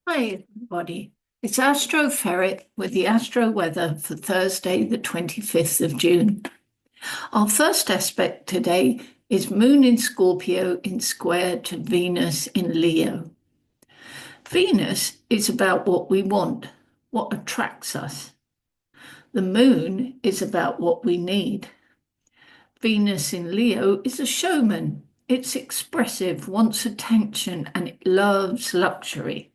Hi, everybody. It's Astroferret with the Astroweather for Thursday, the 25th of June. Our first aspect today is Moon in Scorpio in square to Venus in Leo. Venus is about what we want, what attracts us. The Moon is about what we need. Venus in Leo is a showman. It's expressive, wants attention, and it loves luxury.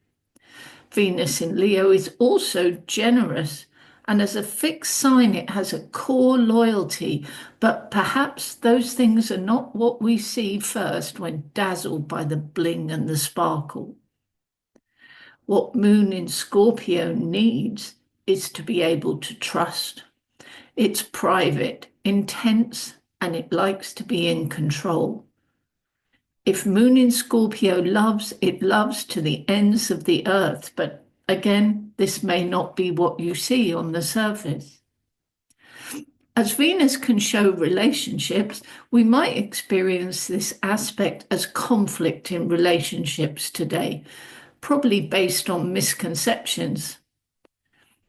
Venus in Leo is also generous, and as a fixed sign, it has a core loyalty, but perhaps those things are not what we see first when dazzled by the bling and the sparkle. What Moon in Scorpio needs is to be able to trust. It's private, intense, and it likes to be in control. If Moon in Scorpio loves, it loves to the ends of the earth, but again, this may not be what you see on the surface. As Venus can show relationships, we might experience this aspect as conflict in relationships today, probably based on misconceptions.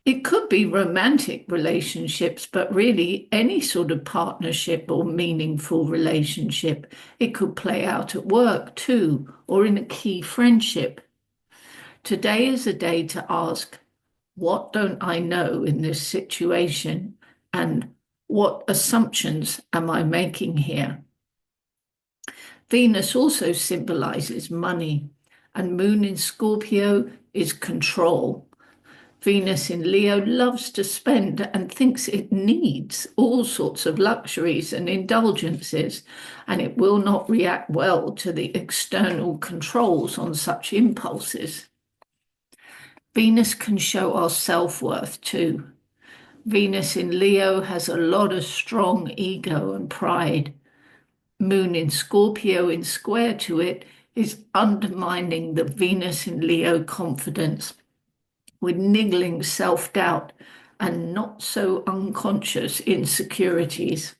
It could be romantic relationships, but really any sort of partnership or meaningful relationship. It could play out at work too, or in a key friendship. Today is a day to ask, what don't I know in this situation? And what assumptions am I making here? Venus also symbolizes money, and Moon in Scorpio is control. Venus in Leo loves to spend and thinks it needs all sorts of luxuries and indulgences, and it will not react well to the external controls on such impulses. Venus can show our self-worth too. Venus in Leo has a lot of strong ego and pride. Moon in Scorpio in square to it is undermining the Venus in Leo confidence with niggling self-doubt and not so unconscious insecurities.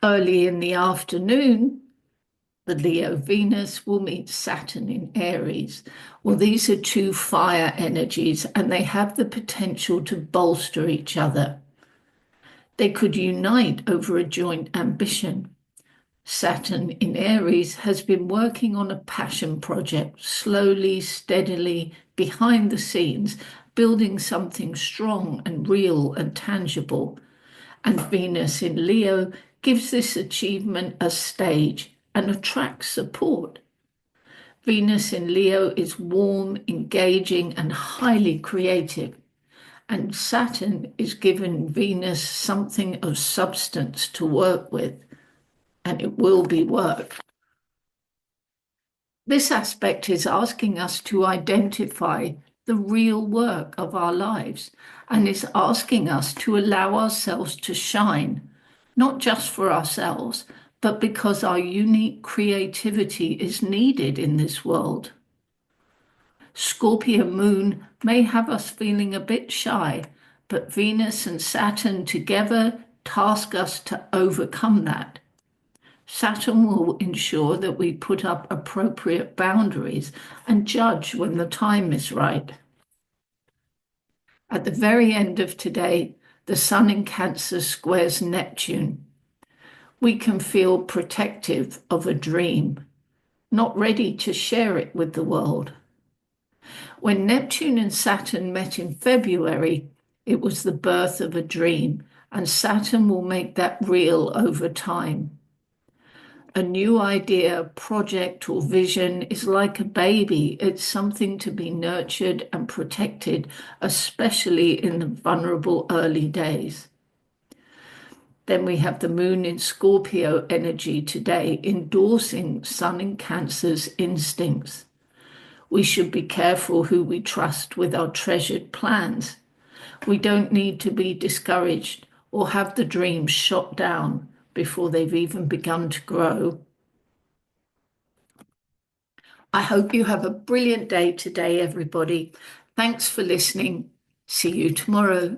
Early in the afternoon, the Leo Venus will meet Saturn in Aries. Well, these are two fire energies and they have the potential to bolster each other. They could unite over a joint ambition. Saturn in Aries has been working on a passion project, slowly, steadily, behind the scenes, building something strong and real and tangible. And Venus in Leo gives this achievement a stage and attracts support. Venus in Leo is warm, engaging, and highly creative. And Saturn is giving Venus something of substance to work with, and it will be work. This aspect is asking us to identify the real work of our lives and is asking us to allow ourselves to shine, not just for ourselves, but because our unique creativity is needed in this world. Scorpio moon may have us feeling a bit shy, but Venus and Saturn together task us to overcome that. Saturn will ensure that we put up appropriate boundaries and judge when the time is right. At the very end of today, the Sun in Cancer squares Neptune. We can feel protective of a dream, not ready to share it with the world. When Neptune and Saturn met in February, it was the birth of a dream, and Saturn will make that real over time. A new idea, project, or vision is like a baby. It's something to be nurtured and protected, especially in the vulnerable early days. Then we have the Moon in Scorpio energy today, endorsing Sun in Cancer's instincts. We should be careful who we trust with our treasured plans. We don't need to be discouraged or have the dreams shot down before they've even begun to grow. I hope you have a brilliant day today, everybody. Thanks for listening. See you tomorrow.